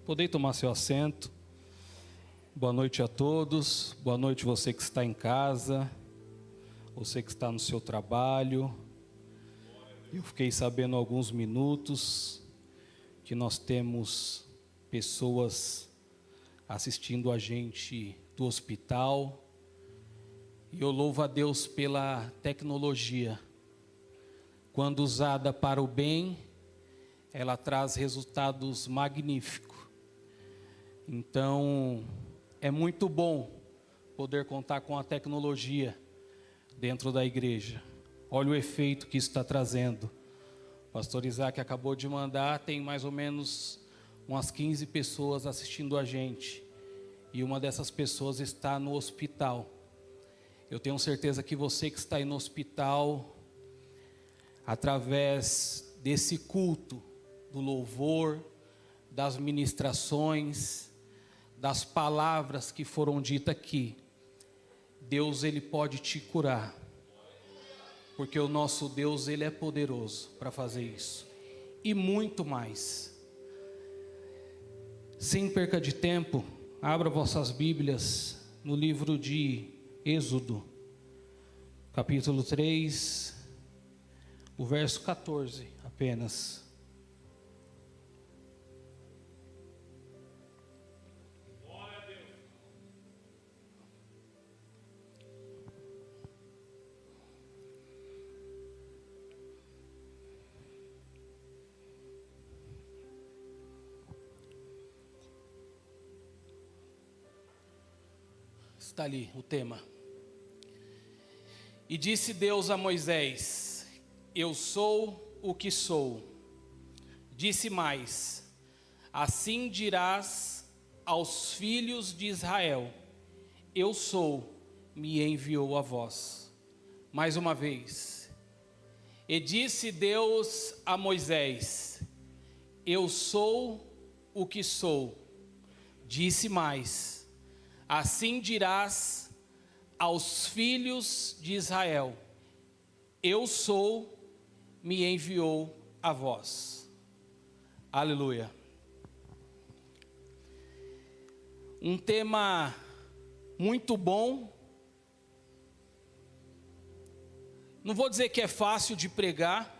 Podem tomar seu assento. Boa noite a todos. Boa noite você que está em casa, você que está no seu trabalho. Eu fiquei sabendo há alguns minutos que nós temos pessoas assistindo a gente do hospital. E eu louvo a Deus pela tecnologia. Quando usada para o bem, ela traz resultados magníficos. Então, é muito bom poder contar com a tecnologia dentro da igreja. Olha o efeito que isso está trazendo. O pastor Isaac acabou de mandar, tem mais ou menos umas 15 pessoas assistindo a gente. E uma dessas pessoas está no hospital. Eu tenho certeza que você que está aí no hospital, através desse culto, do louvor, das ministrações, das palavras que foram ditas aqui, Deus ele pode te curar, porque o nosso Deus ele é poderoso para fazer isso e muito mais. Sem perca de tempo, abra vossas Bíblias no livro de Êxodo, capítulo 3, o verso 14 apenas. Está ali o tema. E disse Deus a Moisés: eu sou o que sou. Disse mais: assim dirás aos filhos de Israel: eu sou, me enviou a vós. Mais uma vez. E disse Deus a Moisés: eu sou o que sou. Disse mais: assim dirás aos filhos de Israel: eu sou, me enviou a vós. Aleluia. Um tema muito bom. Não vou dizer que é fácil de pregar,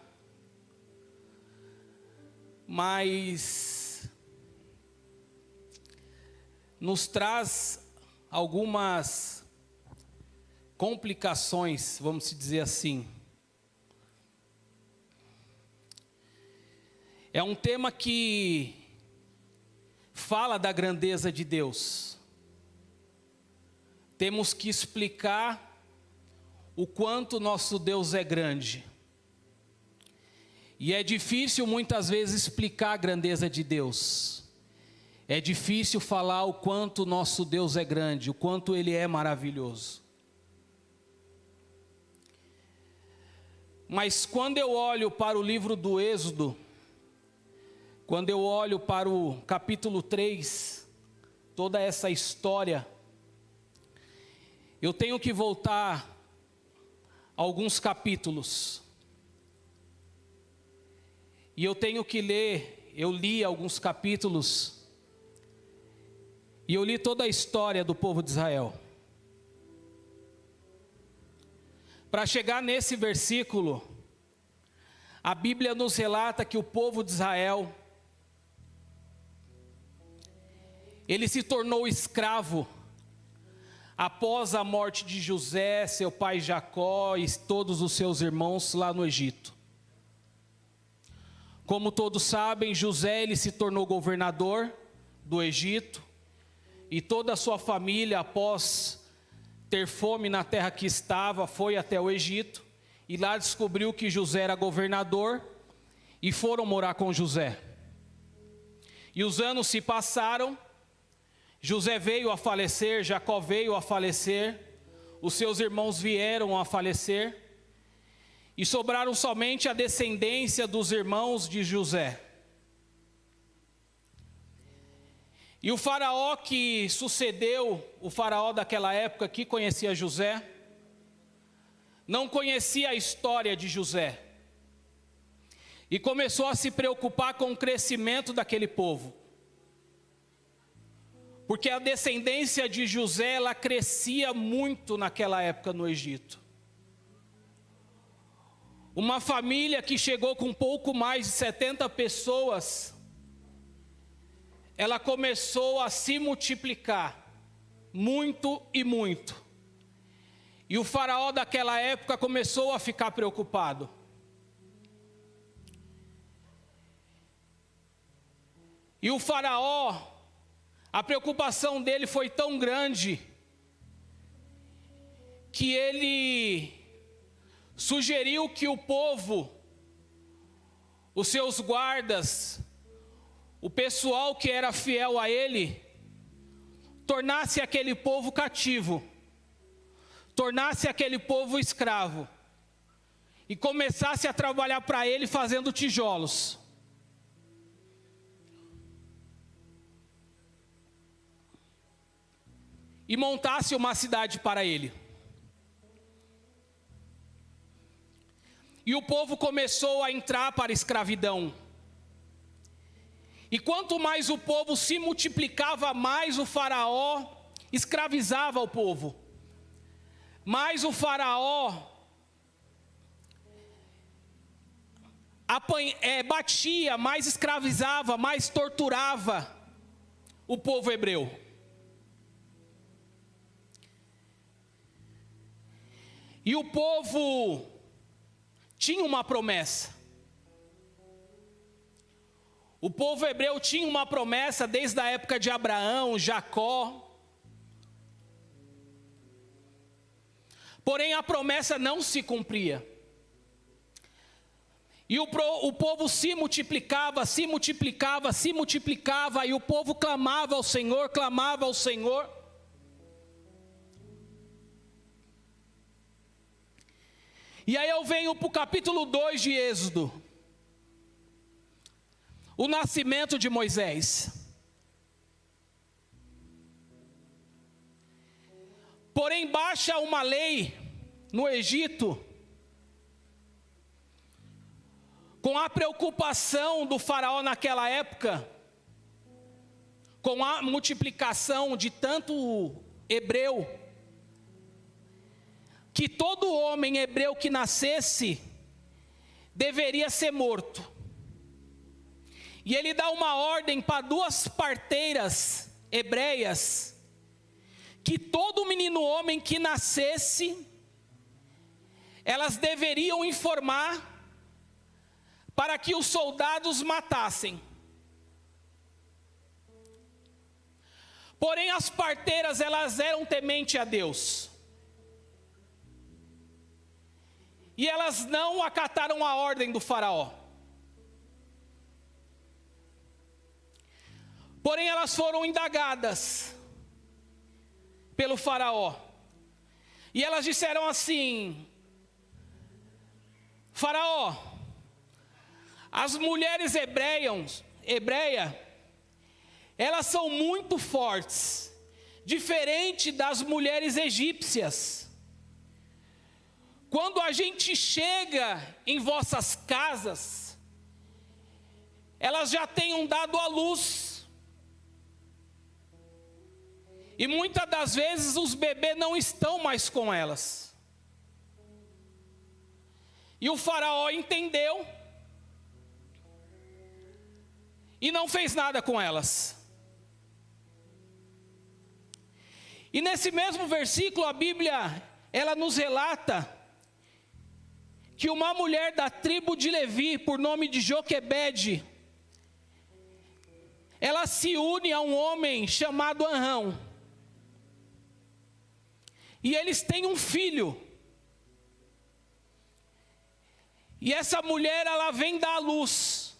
mas nos traz algumas complicações, vamos dizer assim. É um tema que fala da grandeza de Deus. Temos que explicar o quanto nosso Deus é grande. E é difícil muitas vezes explicar a grandeza de Deus. É difícil falar o quanto nosso Deus é grande, o quanto Ele é maravilhoso. Mas quando eu olho para o livro do Êxodo, quando eu olho para o capítulo 3, toda essa história, eu tenho que voltar alguns capítulos. E eu tenho que ler, eu li alguns capítulos, e eu li toda a história do povo de Israel. Para chegar nesse versículo, a Bíblia nos relata que o povo de Israel, ele se tornou escravo após a morte de José, seu pai Jacó e todos os seus irmãos lá no Egito. Como todos sabem, José ele se tornou governador do Egito. E toda a sua família, após ter fome na terra que estava, foi até o Egito. E lá descobriu que José era governador. E foram morar com José. E os anos se passaram. José veio a falecer, Jacó veio a falecer. Os seus irmãos vieram a falecer. E sobraram somente a descendência dos irmãos de José. E o faraó que sucedeu, o faraó daquela época que conhecia José, não conhecia a história de José. E começou a se preocupar com o crescimento daquele povo. porque a descendência de José, ela crescia muito naquela época no Egito. Uma família que chegou com pouco mais de 70 pessoas, ela começou a se multiplicar, muito e muito. E o faraó daquela época começou a ficar preocupado. E o faraó, a preocupação dele foi tão grande, que ele sugeriu que o povo, os seus guardas, o pessoal que era fiel a ele, tornasse aquele povo cativo, tornasse aquele povo escravo, e começasse a trabalhar para ele fazendo tijolos. E montasse uma cidade para ele. E o povo começou a entrar para a escravidão. E quanto mais o povo se multiplicava, mais o faraó escravizava o povo. Mais o faraó batia, mais escravizava, mais torturava o povo hebreu. E o povo tinha uma promessa. O povo hebreu tinha uma promessa desde a época de Abraão, Jacó. Porém a promessa não se cumpria. E o povo se multiplicava, se multiplicava, se multiplicava, e o povo clamava ao Senhor, clamava ao Senhor. E aí eu venho para o capítulo 2 de Êxodo. O nascimento de Moisés. Porém baixa uma lei no Egito, com a preocupação do faraó naquela época, com a multiplicação de tanto hebreu, que todo homem hebreu que nascesse deveria ser morto. E ele dá uma ordem para 2 parteiras hebreias, que todo menino homem que nascesse, elas deveriam informar para que os soldados matassem. Porém as parteiras, elas eram tementes a Deus. E elas não acataram a ordem do faraó. Porém elas foram indagadas pelo faraó. E elas disseram assim: faraó, as mulheres hebreias, elas são muito fortes, diferente das mulheres egípcias. Quando a gente chega em vossas casas, elas já tenham dado à luz. E muitas das vezes os bebês não estão mais com elas. E o faraó entendeu e não fez nada com elas. E nesse mesmo versículo a Bíblia, ela nos relata que uma mulher da tribo de Levi, por nome de Joquebede, ela se une a um homem chamado Arão. E eles têm um filho. E essa mulher, ela vem dar à luz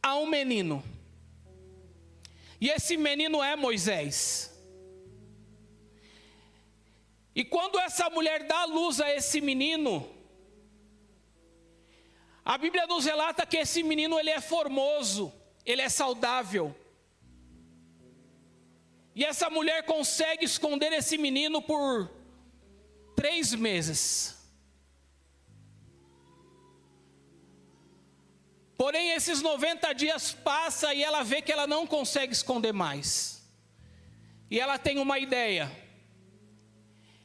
a um menino. E esse menino é Moisés. E quando essa mulher dá à luz a esse menino, a Bíblia nos relata que esse menino, ele é formoso, ele é saudável. E essa mulher consegue esconder esse menino por 3 meses. Porém, esses 90 dias passam e ela vê que ela não consegue esconder mais. E ela tem uma ideia.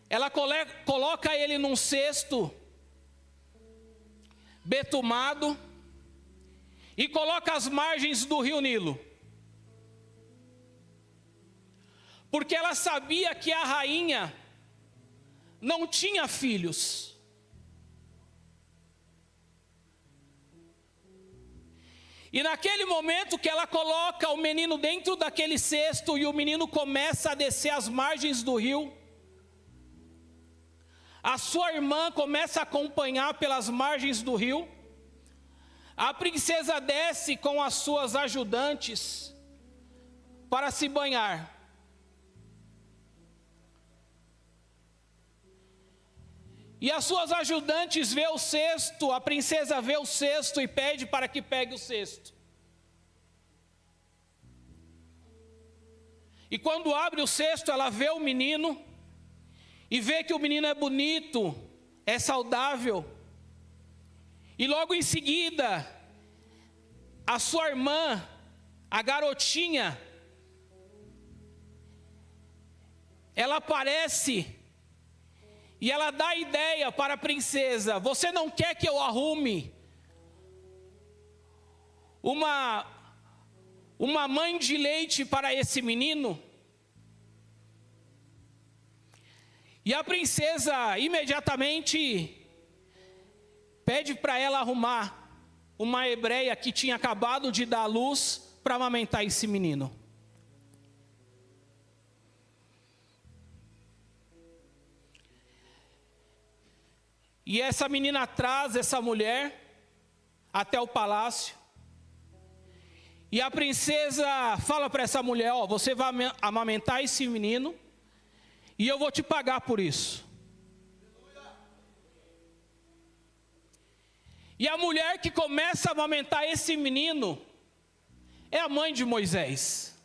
Ela coloca ele num cesto betumado e coloca às margens do rio Nilo. Porque ela sabia que a rainha não tinha filhos. E naquele momento que ela coloca o menino dentro daquele cesto e o menino começa a descer as margens do rio, a sua irmã começa a acompanhar pelas margens do rio, a princesa desce com as suas ajudantes para se banhar. E as suas ajudantes vê o cesto, a princesa vê o cesto e pede para que pegue o cesto. E quando abre o cesto, ela vê o menino, e vê que o menino é bonito, é saudável. E logo em seguida, a sua irmã, a garotinha, ela aparece. E ela dá a ideia para a princesa: você não quer que eu arrume uma mãe de leite para esse menino? E a princesa imediatamente pede para ela arrumar uma hebreia que tinha acabado de dar à luz para amamentar esse menino. E essa menina traz essa mulher até o palácio. E a princesa fala para essa mulher: ó, você vai amamentar esse menino e eu vou te pagar por isso. E a mulher que começa a amamentar esse menino é a mãe de Moisés.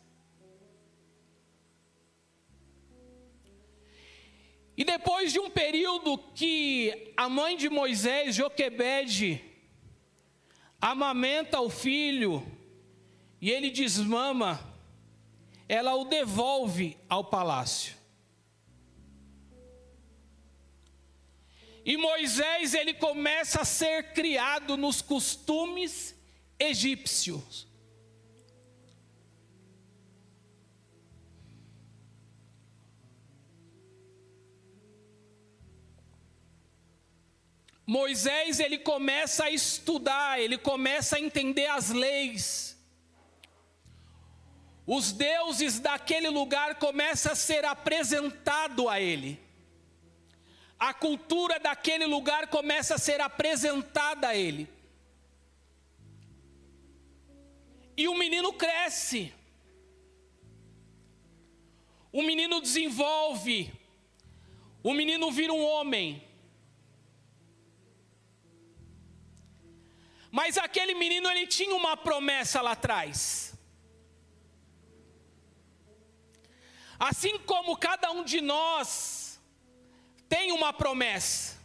E depois de um período que a mãe de Moisés, Joquebede, amamenta o filho e ele desmama, ela o devolve ao palácio. E Moisés, ele começa a ser criado nos costumes egípcios. Moisés, ele começa a estudar, ele começa a entender as leis. Os deuses daquele lugar começam a ser apresentado a ele. A cultura daquele lugar começa a ser apresentada a ele. E o menino cresce. O menino desenvolve. O menino vira um homem. Mas aquele menino, ele tinha uma promessa lá atrás. Assim como cada um de nós tem uma promessa.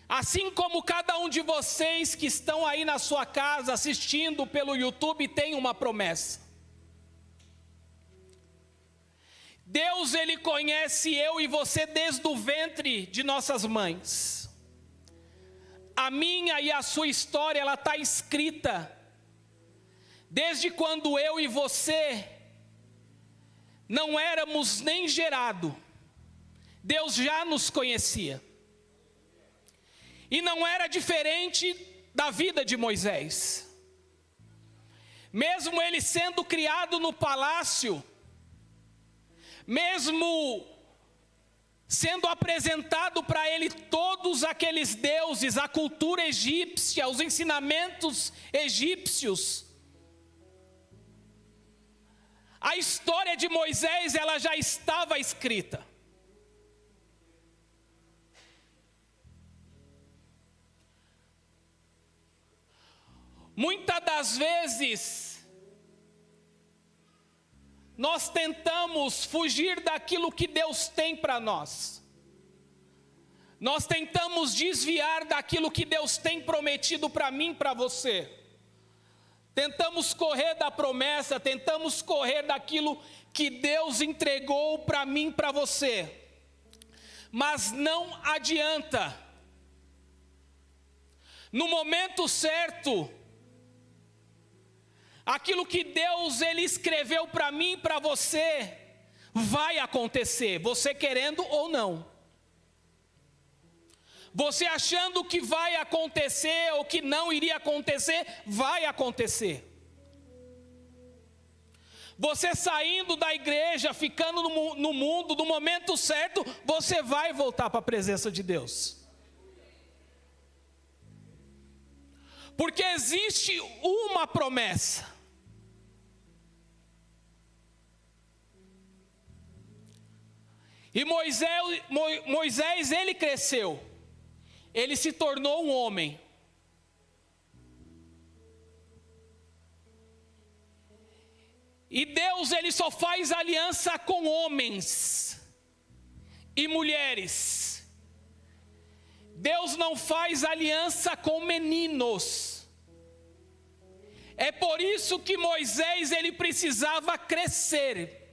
Assim como cada um de vocês que estão aí na sua casa assistindo pelo YouTube tem uma promessa. Deus, ele conhece eu e você desde o ventre de nossas mães. A minha e a sua história, ela está escrita desde quando eu e você não éramos nem gerado. Deus já nos conhecia. E não era diferente da vida de Moisés. Mesmo ele sendo criado no palácio, mesmo sendo apresentado para ele todos aqueles deuses, a cultura egípcia, os ensinamentos egípcios, a história de Moisés, ela já estava escrita. Muitas das vezes, nós tentamos fugir daquilo que Deus tem para nós. Nós tentamos desviar daquilo que Deus tem prometido para mim e para você. tentamos correr da promessa, tentamos correr daquilo que Deus entregou para mim, para você, mas não adianta. No momento certo, aquilo que Deus ele escreveu para mim e para você, vai acontecer, você querendo ou não. Você achando que vai acontecer ou que não iria acontecer, vai acontecer. Você saindo da igreja, ficando no mundo, no momento certo, você vai voltar para a presença de Deus. Porque existe uma promessa. E Moisés, ele cresceu. Ele se tornou um homem. E Deus, ele só faz aliança com homens e mulheres. Deus não faz aliança com meninos. É por isso que Moisés, ele precisava crescer.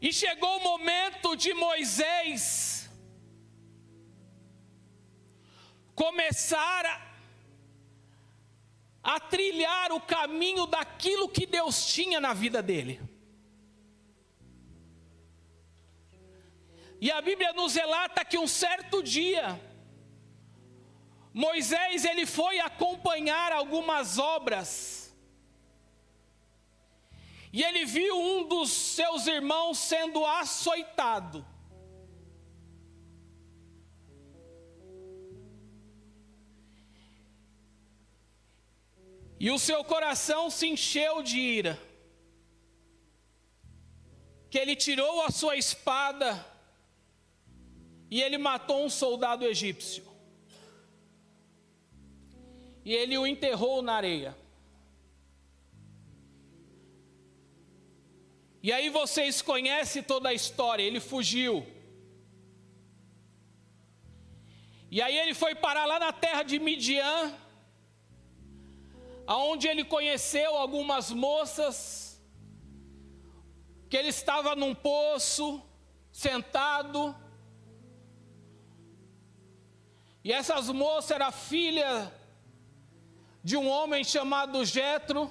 E chegou o momento de Moisés começar a trilhar o caminho daquilo que Deus tinha na vida dele. E a Bíblia nos relata que um certo dia, Moisés ele foi acompanhar algumas obras. E ele viu um dos seus irmãos sendo açoitado. E o seu coração se encheu de ira. Que ele tirou a sua espada e ele matou um soldado egípcio. E ele o enterrou na areia. E aí vocês conhecem toda a história, ele fugiu. E aí ele foi parar lá na terra de Midian, aonde ele conheceu algumas moças, que ele estava num poço, sentado. E essas moças eram filha de um homem chamado Jetro.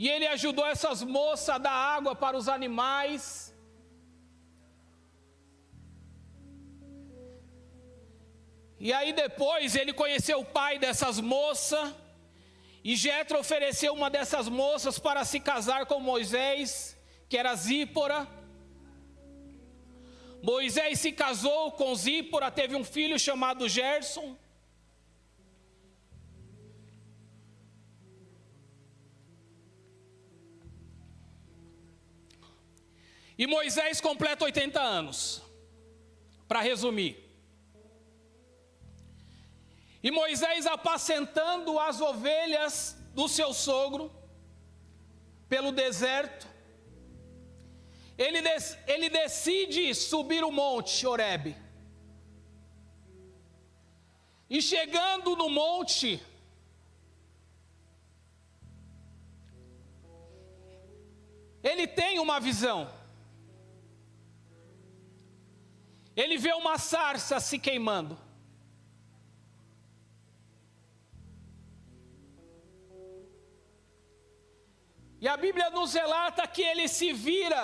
E ele ajudou essas moças a dar água para os animais. E aí depois ele conheceu o pai dessas moças. E Jetro ofereceu uma dessas moças para se casar com Moisés, que era Zípora. Moisés se casou com Zípora, teve um filho chamado Gerson. E Moisés completa 80 anos, para resumir. E Moisés apacentando as ovelhas do seu sogro, pelo deserto, ele decide subir o monte Horebe. E chegando no monte, ele tem uma visão. Ele vê uma sarça se queimando. E a Bíblia nos relata que ele se vira,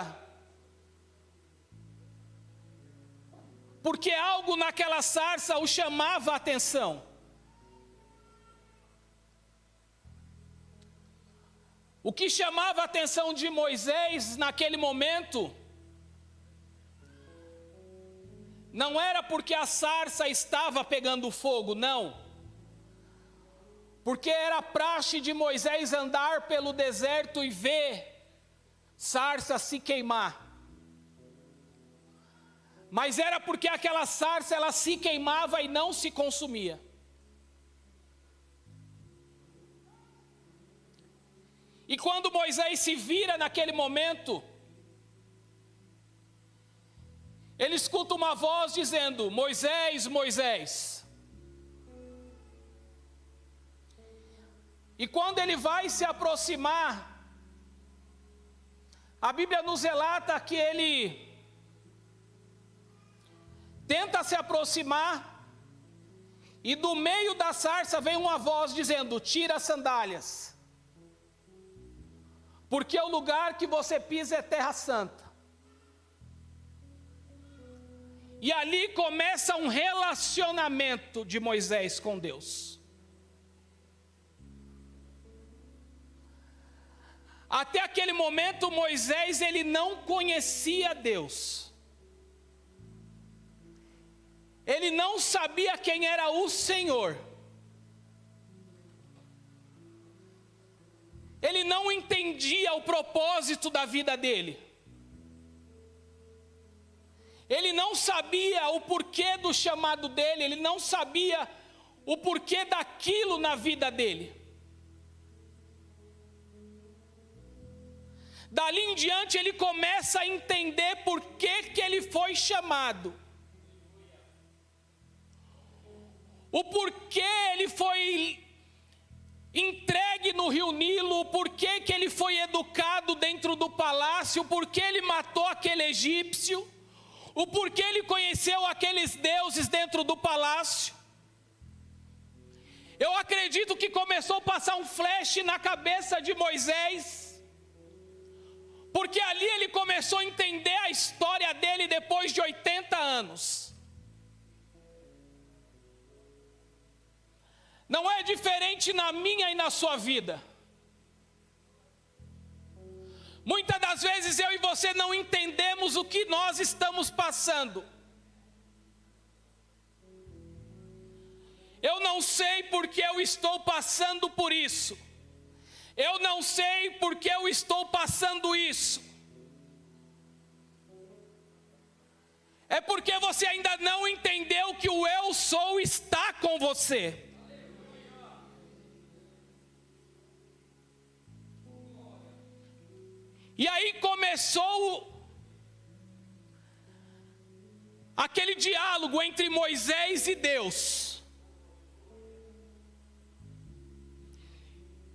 porque algo naquela sarça o chamava a atenção. O que chamava a atenção de Moisés naquele momento não era porque a sarça estava pegando fogo, não. Porque era praxe de Moisés andar pelo deserto e ver sarça se queimar. Mas era porque aquela sarça ela se queimava e não se consumia. E quando Moisés se vira naquele momento, ele escuta uma voz dizendo: Moisés, Moisés. E quando ele vai se aproximar, a Bíblia nos relata que ele tenta se aproximar, e do meio da sarça vem uma voz dizendo: tira as sandálias, porque o lugar que você pisa é terra santa. E ali começa um relacionamento de Moisés com Deus. Até aquele momento, Moisés, ele não conhecia Deus. Ele não sabia quem era o Senhor. Ele não entendia o propósito da vida dele. Ele não sabia o porquê do chamado dele, ele não sabia o porquê daquilo na vida dele. Dali em diante ele começa a entender por que ele foi chamado. O porquê ele foi entregue no rio Nilo, o porquê que ele foi educado dentro do palácio, o porquê ele matou aquele egípcio, o porquê ele conheceu aqueles deuses dentro do palácio. Eu acredito que começou a passar um flash na cabeça de Moisés, porque ali ele começou a entender a história dele depois de 80 anos. Não é diferente na minha e na sua vida. Muitas das vezes eu e você não entendemos o que nós estamos passando. Eu não sei porque eu estou passando por isso. Eu não sei porque eu estou passando isso. É porque você ainda não entendeu que o eu sou está com você. E aí começou aquele diálogo entre Moisés e Deus.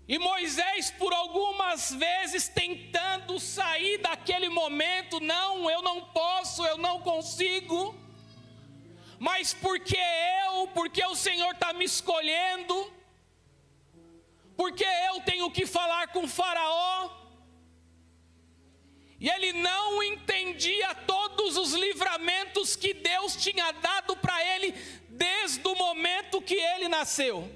E Moisés, por algumas vezes, tentando sair daquele momento: não, eu não posso, eu não consigo. Mas porque o Senhor está me escolhendo, porque eu tenho que falar com Faraó. E ele não entendia todos os livramentos que Deus tinha dado para ele desde o momento que ele nasceu.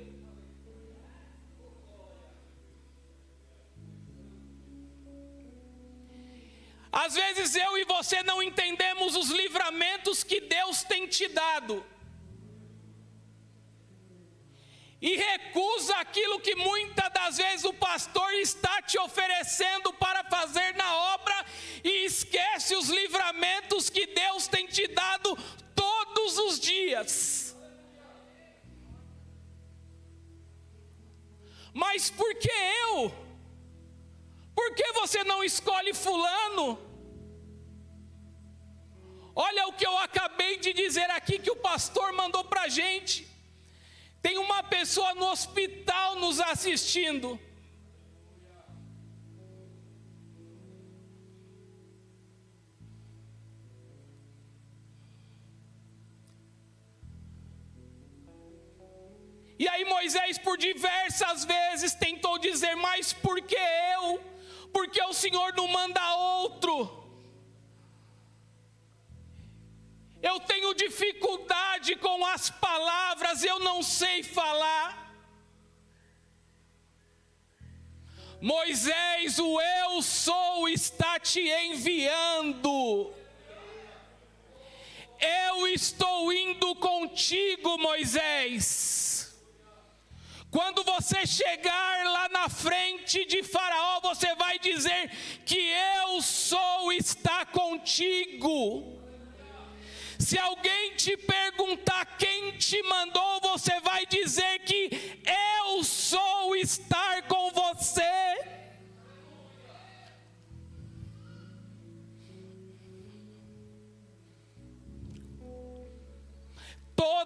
Às vezes eu e você não entendemos os livramentos que Deus tem te dado, e recusa aquilo que muitas das vezes o pastor está te oferecendo para fazer na obra, e esquece os livramentos que Deus tem te dado todos os dias. Mas por que eu? Por que você não escolhe fulano? Olha o que eu acabei de dizer aqui, que o pastor mandou para a gente. Tem uma pessoa no hospital nos assistindo. E aí Moisés por diversas vezes tentou dizer: mas por que eu? Porque o Senhor não manda outro? Eu tenho dificuldade com as palavras, eu não sei falar. Moisés, o eu sou está te enviando. Eu estou indo contigo, Moisés. Quando você chegar lá na frente de Faraó, você vai dizer que eu sou está contigo. Se alguém te perguntar quem te mandou, você vai dizer que eu sou estar com você.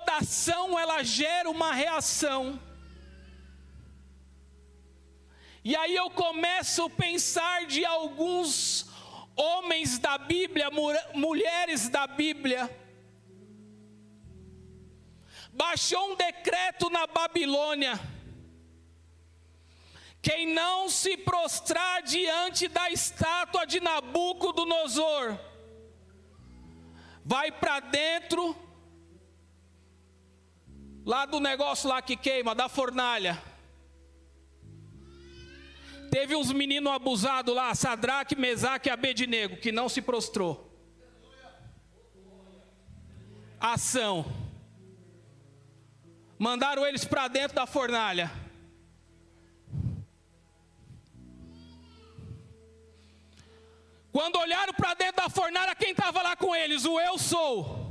toda ação ela gera uma reação. E aí eu começo a pensar de alguns homens da Bíblia, mulheres da Bíblia. Baixou um decreto na Babilônia: quem não se prostrar diante da estátua de Nabucodonosor vai para dentro lá do negócio lá que queima, da fornalha. Teve uns meninos abusados lá, Sadraque, Mesaque e Abednego, que não se prostrou. Ação. Mandaram eles para dentro da fornalha. Quando olharam para dentro da fornalha, quem estava lá com eles? O Eu Sou.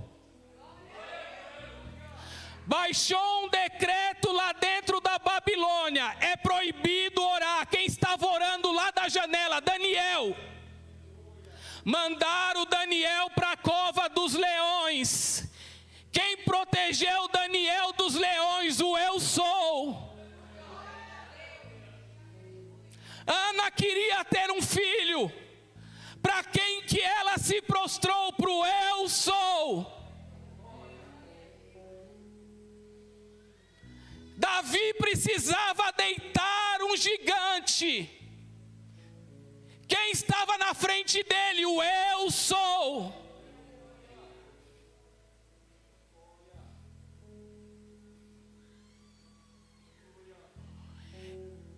Baixou um decreto lá dentro da Babilônia: é proibido orar. Quem estava orando lá da janela? Daniel. Mandaram Daniel para a cova dos leões. Quem protegeu Daniel dos leões? O Eu Sou. Ana queria ter um filho. Para quem que ela se prostrou? Para o Eu Sou. Davi precisava deitar um gigante. Quem estava na frente dele? O Eu Sou.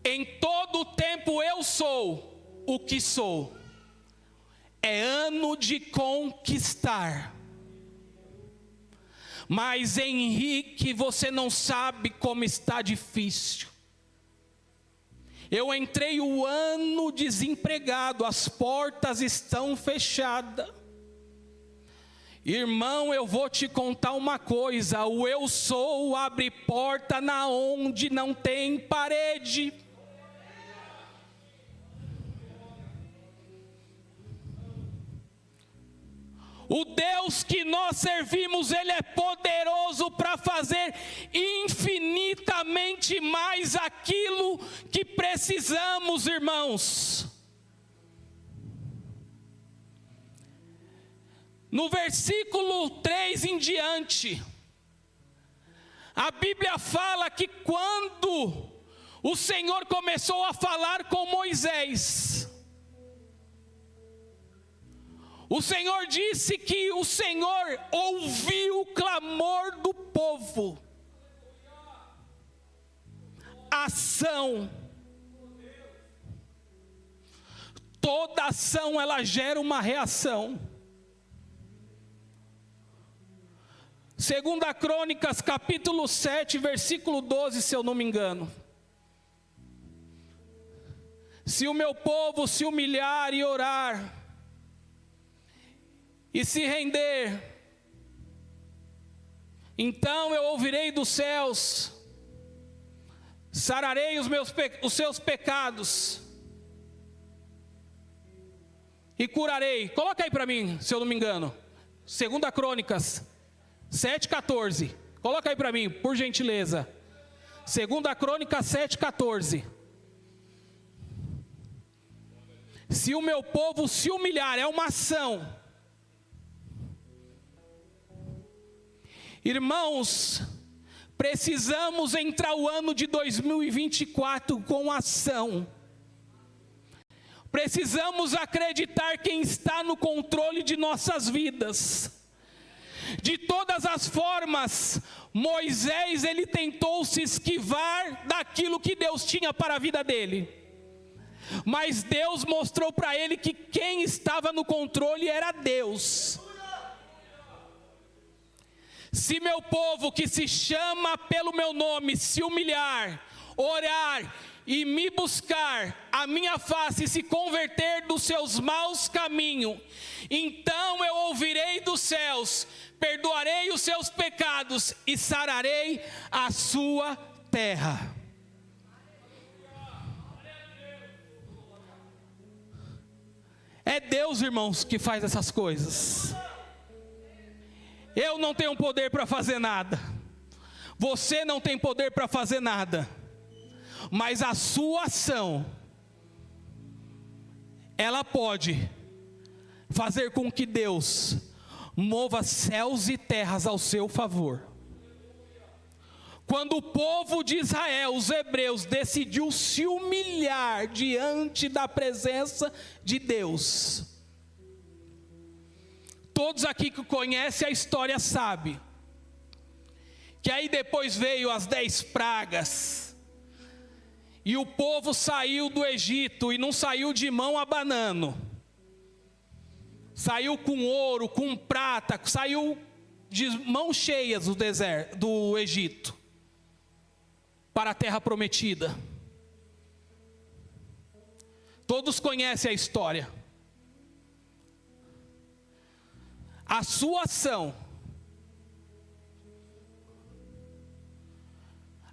Em todo o tempo eu sou o que sou. É ano de conquistar. Mas Henrique, você não sabe como está difícil. Eu entrei o ano desempregado, as portas estão fechadas. Irmão, eu vou te contar uma coisa: o Eu Sou abre porta na onde não tem parede. O Deus que nós servimos, Ele é poderoso para fazer infinitamente mais aquilo que precisamos, irmãos. No versículo 3 em diante, a Bíblia fala que quando o Senhor começou a falar com Moisés, o Senhor disse que o Senhor ouviu o clamor do povo. Ação. Toda ação ela gera uma reação. 2 Crônicas, capítulo 7, versículo 12, se eu não me engano. Se o meu povo se humilhar e orar, e se render, então eu ouvirei dos céus, sararei os seus pecados, e curarei. Coloca aí para mim, se eu não me engano, 2 Crônicas 7,14. Coloca aí para mim, por gentileza. 2 Crônicas 7,14. Se o meu povo se humilhar, é uma ação. Irmãos, precisamos entrar o ano de 2024 com ação. Precisamos acreditar quem está no controle de nossas vidas. De todas as formas, Moisés, ele tentou se esquivar daquilo que Deus tinha para a vida dele. Mas Deus mostrou para ele que quem estava no controle era Deus. Se meu povo que se chama pelo meu nome se humilhar, orar e me buscar a minha face e se converter dos seus maus caminhos, então eu ouvirei dos céus, perdoarei os seus pecados e sararei a sua terra. É Deus, irmãos, que faz essas coisas. Eu não tenho poder para fazer nada. Você não tem poder para fazer nada, mas a sua ação, ela pode fazer com que Deus mova céus e terras ao seu favor. Quando o povo de Israel, os hebreus, decidiu se humilhar diante da presença de Deus, todos aqui que conhecem a história sabem, que aí depois veio as 10 pragas, e o povo saiu do Egito, e não saiu de mão abanando, saiu com ouro, com prata, saiu de mãos cheias do deserto, do Egito, para a terra prometida. Todos conhecem a história. A sua ação,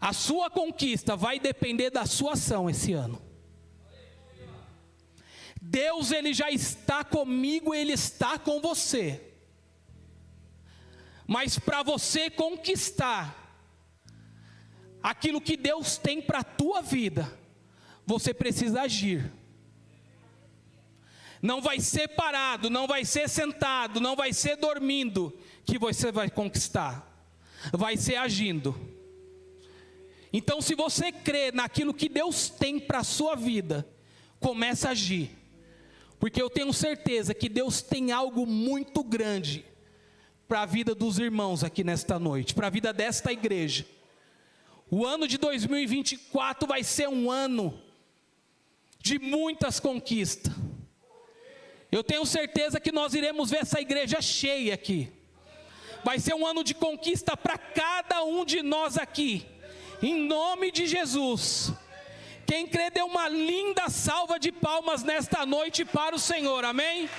a sua conquista vai depender da sua ação esse ano. Deus, Ele já está comigo, Ele está com você. Mas para você conquistar aquilo que Deus tem para a tua vida, você precisa agir. Não vai ser parado, não vai ser sentado, não vai ser dormindo que você vai conquistar. Vai ser agindo. Então, se você crê naquilo que Deus tem para a sua vida, comece a agir. Porque eu tenho certeza que Deus tem algo muito grande para a vida dos irmãos aqui nesta noite, para a vida desta igreja. O ano de 2024 vai ser um ano de muitas conquistas. Eu tenho certeza que nós iremos ver essa igreja cheia aqui. Vai ser um ano de conquista para cada um de nós aqui, em nome de Jesus. Quem crê, dê uma linda salva de palmas nesta noite para o Senhor, amém?